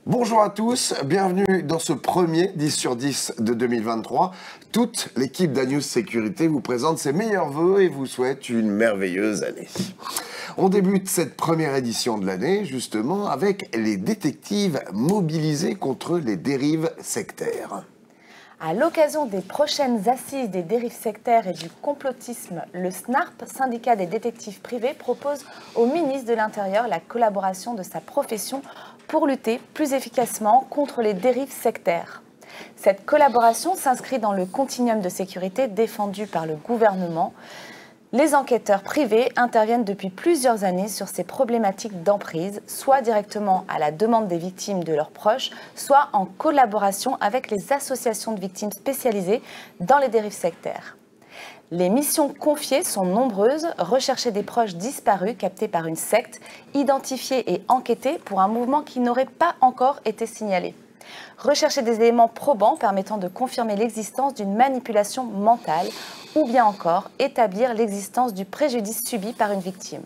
Bonjour à tous, bienvenue dans ce premier 10 sur 10 de 2023. Toute l'équipe d'Anews Sécurité vous présente ses meilleurs vœux et vous souhaite une merveilleuse année. On débute cette première édition de l'année justement avec les détectives mobilisés contre les dérives sectaires. À l'occasion des prochaines assises des dérives sectaires et du complotisme, le SNARP, syndicat des détectives privés, propose au ministre de l'Intérieur la collaboration de sa profession pour lutter plus efficacement contre les dérives sectaires. Cette collaboration s'inscrit dans le continuum de sécurité défendu par le gouvernement. Les enquêteurs privés interviennent depuis plusieurs années sur ces problématiques d'emprise, soit directement à la demande des victimes de leurs proches, soit en collaboration avec les associations de victimes spécialisées dans les dérives sectaires. Les missions confiées sont nombreuses, rechercher des proches disparus captés par une secte, identifier et enquêter pour un mouvement qui n'aurait pas encore été signalé. Rechercher des éléments probants permettant de confirmer l'existence d'une manipulation mentale ou bien encore établir l'existence du préjudice subi par une victime.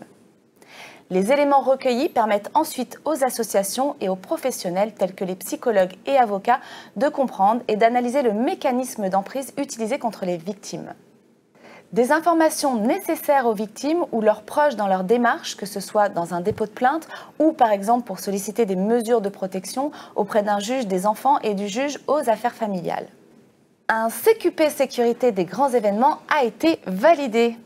Les éléments recueillis permettent ensuite aux associations et aux professionnels tels que les psychologues et avocats de comprendre et d'analyser le mécanisme d'emprise utilisé contre les victimes. Des informations nécessaires aux victimes ou leurs proches dans leur démarche, que ce soit dans un dépôt de plainte ou par exemple pour solliciter des mesures de protection auprès d'un juge des enfants et du juge aux affaires familiales. Un CQP sécurité des grands événements a été validé.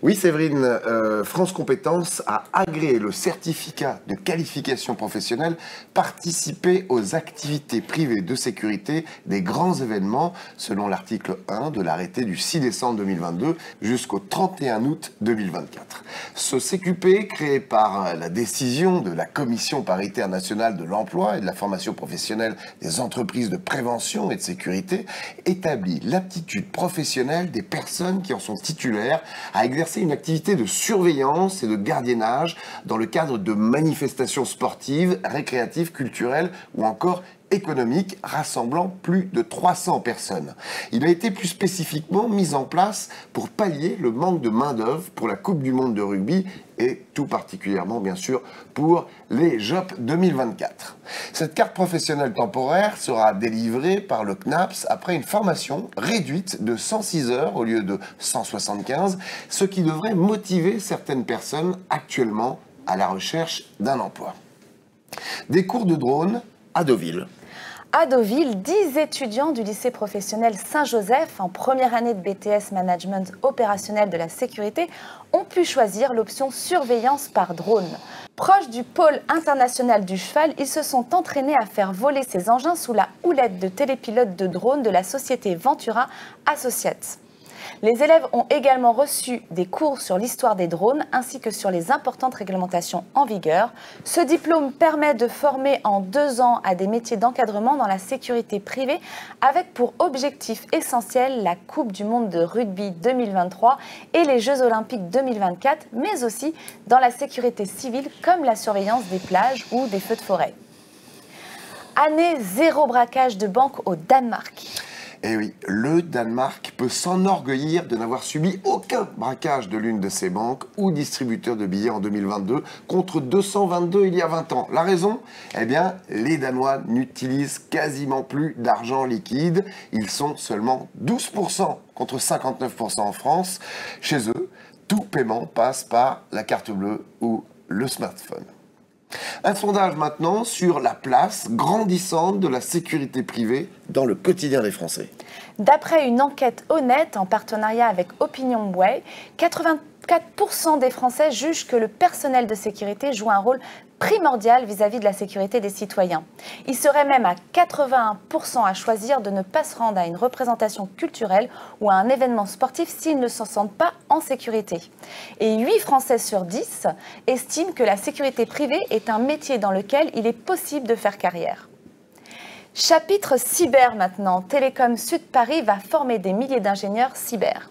Oui, Séverine, France Compétences a agréé le certificat de qualification professionnelle participer aux activités privées de sécurité des grands événements selon l'article 1 de l'arrêté du 6 décembre 2022 jusqu'au 31 août 2024. Ce CQP, créé par la décision de la Commission paritaire nationale de l'emploi et de la formation professionnelle des entreprises de prévention et de sécurité, établit l'aptitude professionnelle des personnes qui en sont titulaires à exercer une activité de surveillance et de gardiennage dans le cadre de manifestations sportives, récréatives, culturelles ou encore économiques rassemblant plus de 300 personnes. Il a été plus spécifiquement mis en place pour pallier le manque de main-d'œuvre pour la Coupe du Monde de rugby et tout particulièrement, bien sûr, pour les JOP 2024. Cette carte professionnelle temporaire sera délivrée par le CNAPS après une formation réduite de 106 heures au lieu de 175, ce qui devrait motiver certaines personnes actuellement à la recherche d'un emploi. Des cours de drone à Deauville. À Deauville, 10 étudiants du lycée professionnel Saint-Joseph en première année de BTS Management opérationnel de la sécurité ont pu choisir l'option surveillance par drone. Proches du pôle international du cheval, ils se sont entraînés à faire voler ces engins sous la houlette de télépilotes de drones de la société Ventura Associates. Les élèves ont également reçu des cours sur l'histoire des drones ainsi que sur les importantes réglementations en vigueur. Ce diplôme permet de former en 2 ans à des métiers d'encadrement dans la sécurité privée avec pour objectif essentiel la Coupe du Monde de rugby 2023 et les Jeux Olympiques 2024, mais aussi dans la sécurité civile comme la surveillance des plages ou des feux de forêt. Année zéro braquage de banque au Danemark. Et oui, le Danemark peut s'enorgueillir de n'avoir subi aucun braquage de l'une de ses banques ou distributeurs de billets en 2022 contre 222 il y a 20 ans. La raison ? Eh bien, les Danois n'utilisent quasiment plus d'argent liquide. Ils sont seulement 12% contre 59% en France. Chez eux, tout paiement passe par la carte bleue ou le smartphone. Un sondage maintenant sur la place grandissante de la sécurité privée dans le quotidien des Français. D'après une enquête honnête en partenariat avec OpinionWay, 84% des Français jugent que le personnel de sécurité joue un rôle primordial vis-à-vis de la sécurité des citoyens. Il serait même à 81% à choisir de ne pas se rendre à une représentation culturelle ou à un événement sportif s'ils ne se sentent pas en sécurité. Et 8 Français sur 10 estiment que la sécurité privée est un métier dans lequel il est possible de faire carrière. Chapitre cyber maintenant. Télécom Sud Paris va former des milliers d'ingénieurs cyber.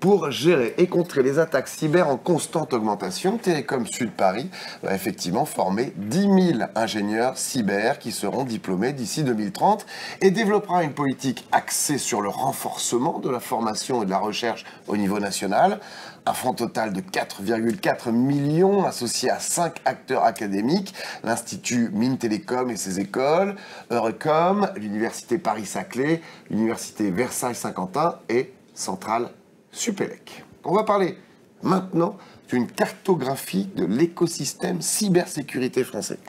Pour gérer et contrer les attaques cyber en constante augmentation, Télécom Sud Paris va effectivement former 10 000 ingénieurs cyber qui seront diplômés d'ici 2030 et développera une politique axée sur le renforcement de la formation et de la recherche au niveau national. Un fonds total de 4,4 millions associé à 5 acteurs académiques, l'Institut Mines Télécom et ses écoles, Eurecom, l'Université Paris-Saclay, l'Université Versailles-Saint-Quentin et Centrale Supélec. On va parler maintenant d'une cartographie de l'écosystème cybersécurité français.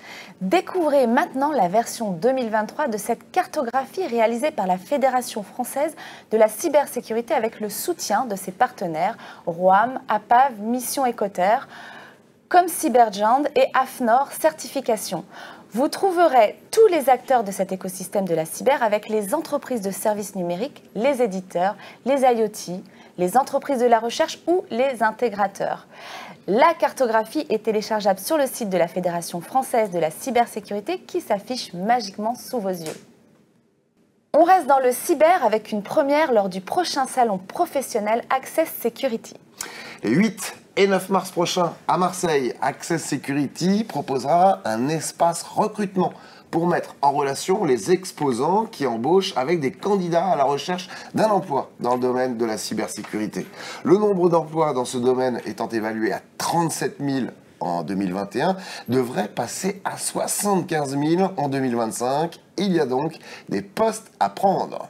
Découvrez maintenant la version 2023 de cette cartographie réalisée par la Fédération française de la cybersécurité avec le soutien de ses partenaires ROAM, APAV, Mission Écoterre, comme Cybergiant et AFNOR Certification. Vous trouverez tous les acteurs de cet écosystème de la cyber avec les entreprises de services numériques, les éditeurs, les IoT, les entreprises de la recherche ou les intégrateurs. La cartographie est téléchargeable sur le site de la Fédération française de la cybersécurité qui s'affiche magiquement sous vos yeux. On reste dans le cyber avec une première lors du prochain salon professionnel Access Security. Les 8 et 9 mars prochains, à Marseille, Access Security proposera un espace recrutement pour mettre en relation les exposants qui embauchent avec des candidats à la recherche d'un emploi dans le domaine de la cybersécurité. Le nombre d'emplois dans ce domaine étant évalué à 37 000 en 2021, devrait passer à 75 000 en 2025. Il y a donc des postes à prendre.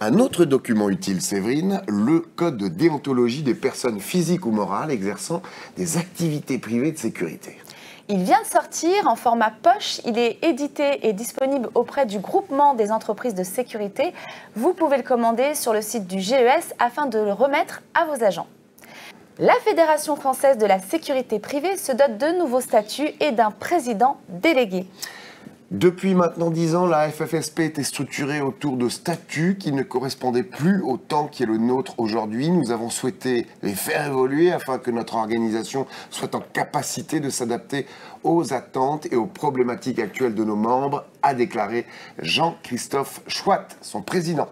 Un autre document utile, Séverine, le code de déontologie des personnes physiques ou morales exerçant des activités privées de sécurité. Il vient de sortir en format poche, il est édité et disponible auprès du groupement des entreprises de sécurité. Vous pouvez le commander sur le site du GES afin de le remettre à vos agents. La Fédération française de la sécurité privée se dote de nouveaux statuts et d'un président délégué. Depuis maintenant 10 ans, la FFSP était structurée autour de statuts qui ne correspondaient plus au temps qui est le nôtre aujourd'hui. Nous avons souhaité les faire évoluer afin que notre organisation soit en capacité de s'adapter aux attentes et aux problématiques actuelles de nos membres, a déclaré Jean-Christophe Chouat, son président.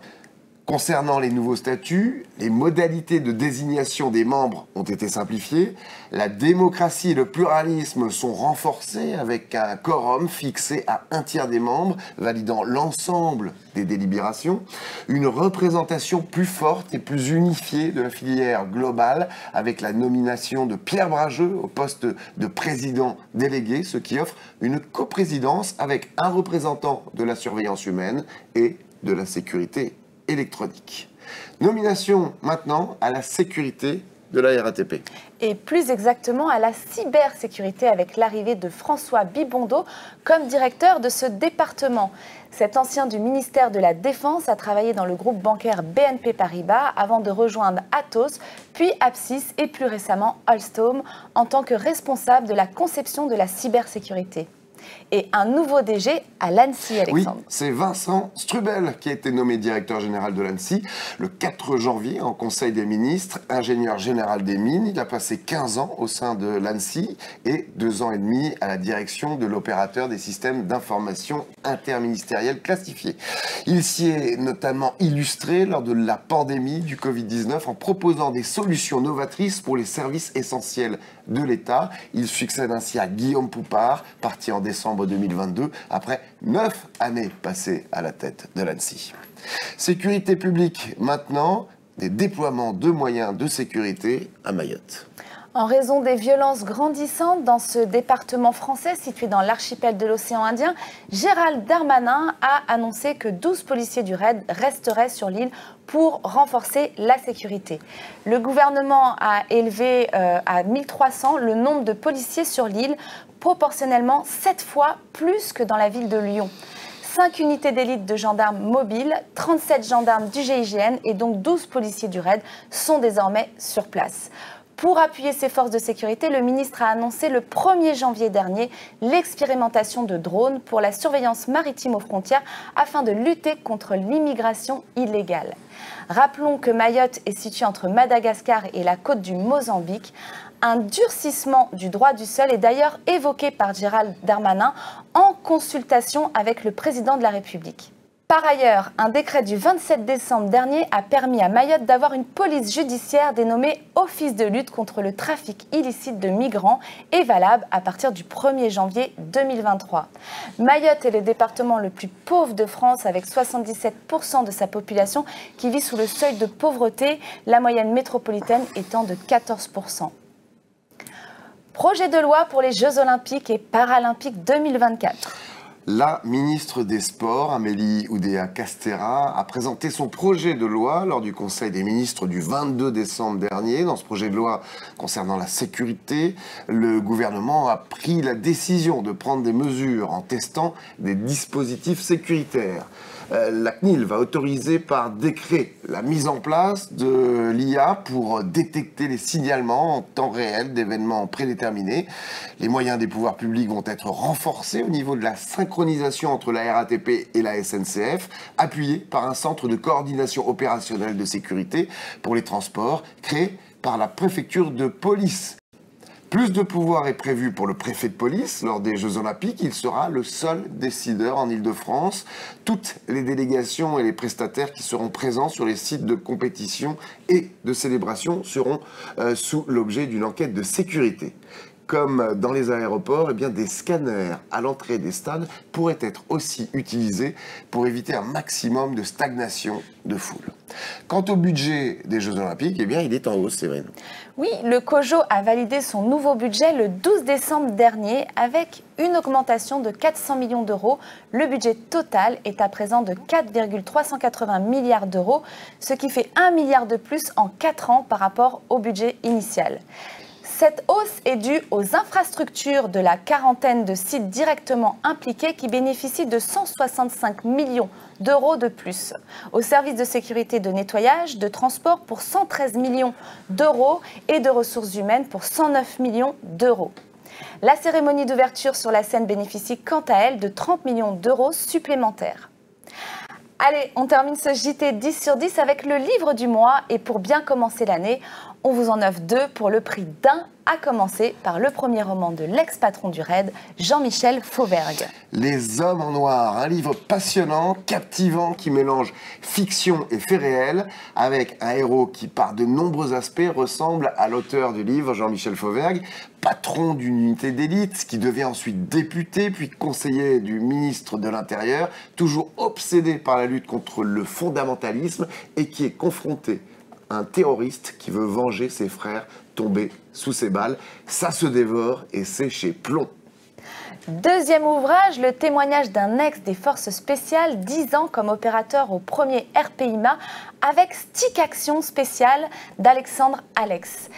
Concernant les nouveaux statuts, les modalités de désignation des membres ont été simplifiées, la démocratie et le pluralisme sont renforcés avec un quorum fixé à 1/3 des membres, validant l'ensemble des délibérations, une représentation plus forte et plus unifiée de la filière globale avec la nomination de Pierre Brageux au poste de président délégué, ce qui offre une coprésidence avec un représentant de la surveillance humaine et de la sécurité électronique. Nomination maintenant à la sécurité de la RATP. Et plus exactement à la cybersécurité avec l'arrivée de François Bibondo comme directeur de ce département. Cet ancien du ministère de la Défense a travaillé dans le groupe bancaire BNP Paribas avant de rejoindre Atos, puis Apsys et plus récemment Alstom en tant que responsable de la conception de la cybersécurité. Et un nouveau DG à l'ANSSI, Alexandre. Oui, c'est Vincent Strubel qui a été nommé directeur général de l'ANSSI le 4 janvier en Conseil des ministres, ingénieur général des mines. Il a passé 15 ans au sein de l'ANSSI et 2 ans et demi à la direction de l'opérateur des systèmes d'information interministériels classifiés. Il s'y est notamment illustré lors de la pandémie du Covid-19 en proposant des solutions novatrices pour les services essentiels de l'État. Il succède ainsi à Guillaume Poupard, parti en décembre 2022, après 9 années passées à la tête de l'ANSSI. Sécurité publique, maintenant, des déploiements de moyens de sécurité à Mayotte. En raison des violences grandissantes dans ce département français situé dans l'archipel de l'océan Indien, Gérald Darmanin a annoncé que 12 policiers du RAID resteraient sur l'île pour renforcer la sécurité. Le gouvernement a élevé à 1300 le nombre de policiers sur l'île, proportionnellement 7 fois plus que dans la ville de Lyon. 5 unités d'élite de gendarmes mobiles, 37 gendarmes du GIGN et donc 12 policiers du RAID sont désormais sur place. Pour appuyer ces forces de sécurité, le ministre a annoncé le 1er janvier dernier l'expérimentation de drones pour la surveillance maritime aux frontières afin de lutter contre l'immigration illégale. Rappelons que Mayotte est située entre Madagascar et la côte du Mozambique. Un durcissement du droit du sol est d'ailleurs évoqué par Gérald Darmanin en consultation avec le président de la République. Par ailleurs, un décret du 27 décembre dernier a permis à Mayotte d'avoir une police judiciaire dénommée Office de lutte contre le trafic illicite de migrants et valable à partir du 1er janvier 2023. Mayotte est le département le plus pauvre de France avec 77% de sa population qui vit sous le seuil de pauvreté, la moyenne métropolitaine étant de 14%. Projet de loi pour les Jeux Olympiques et Paralympiques 2024. La ministre des Sports, Amélie Oudéa-Castéra, a présenté son projet de loi lors du Conseil des ministres du 22 décembre dernier. Dans ce projet de loi concernant la sécurité, le gouvernement a pris la décision de prendre des mesures en testant des dispositifs sécuritaires. La CNIL va autoriser par décret la mise en place de l'IA pour détecter les signalements en temps réel d'événements prédéterminés. Les moyens des pouvoirs publics vont être renforcés au niveau de la synchronisation entre la RATP et la SNCF, appuyés par un centre de coordination opérationnelle de sécurité pour les transports créé par la préfecture de police. Plus de pouvoir est prévu pour le préfet de police lors des Jeux Olympiques. Il sera le seul décideur en Île-de-France. Toutes les délégations et les prestataires qui seront présents sur les sites de compétition et de célébration seront sous l'objet d'une enquête de sécurité. Comme dans les aéroports, eh bien, des scanners à l'entrée des stades pourraient être aussi utilisés pour éviter un maximum de stagnation de foule. Quant au budget des Jeux Olympiques, eh bien, il est en hausse, Séverine. Oui, le COJO a validé son nouveau budget le 12 décembre dernier avec une augmentation de 400 millions d'euros. Le budget total est à présent de 4,380 milliards d'euros, ce qui fait 1 milliard de plus en 4 ans par rapport au budget initial. Cette hausse est due aux infrastructures de la quarantaine de sites directement impliqués qui bénéficient de 165 millions d'euros de plus, aux services de sécurité de nettoyage, de transport pour 113 millions d'euros et de ressources humaines pour 109 millions d'euros. La cérémonie d'ouverture sur la scène bénéficie quant à elle de 30 millions d'euros supplémentaires. Allez, on termine ce JT 10 sur 10 avec le livre du mois et pour bien commencer l'année, on vous en offre 2 pour le prix d'un, à commencer par le premier roman de l'ex-patron du RAID, Jean-Michel Fauvergue. Les Hommes en Noir, un livre passionnant, captivant, qui mélange fiction et faits réels, avec un héros qui, par de nombreux aspects, ressemble à l'auteur du livre, Jean-Michel Fauvergue, patron d'une unité d'élite, qui devient ensuite député, puis conseiller du ministre de l'Intérieur, toujours obsédé par la lutte contre le fondamentalisme et qui est confronté à un terroriste qui veut venger ses frères tombés sous ses balles. Ça se dévore et c'est chez Plomb. Deuxième ouvrage, le témoignage d'un ex des forces spéciales, 10 ans comme opérateur au premier RPIMA, avec Stick Action spéciale d'Alexandre Alex.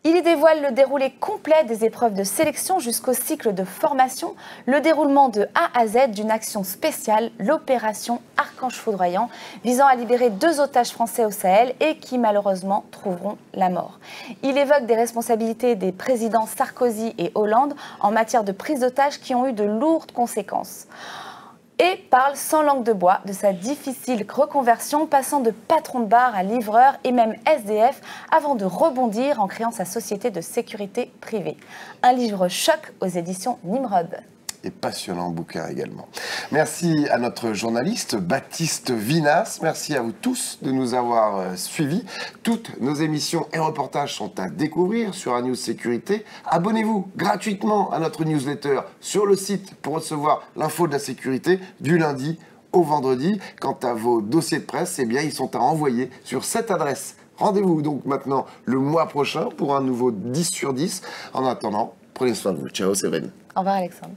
Il y dévoile le déroulé complet des épreuves de sélection jusqu'au cycle de formation, le déroulement de A à Z d'une action spéciale, l'opération Archange Foudroyant, visant à libérer 2 otages français au Sahel et qui malheureusement trouveront la mort. Il évoque des responsabilités des présidents Sarkozy et Hollande en matière de prise d'otages qui ont eu de lourdes conséquences. Et parle sans langue de bois de sa difficile reconversion, passant de patron de bar à livreur et même SDF, avant de rebondir en créant sa société de sécurité privée. Un livre choc aux éditions Nimrod. Et passionnant bouquin également. Merci à notre journaliste Baptiste Vinas. Merci à vous tous de nous avoir suivis. Toutes nos émissions et reportages sont à découvrir sur ANews Sécurité. Abonnez-vous gratuitement à notre newsletter sur le site pour recevoir l'info de la sécurité du lundi au vendredi. Quant à vos dossiers de presse, eh bien, ils sont à envoyer sur cette adresse. Rendez-vous donc maintenant le mois prochain pour un nouveau 10 sur 10. En attendant, prenez soin de vous. Ciao, Séverine. Au revoir Alexandre.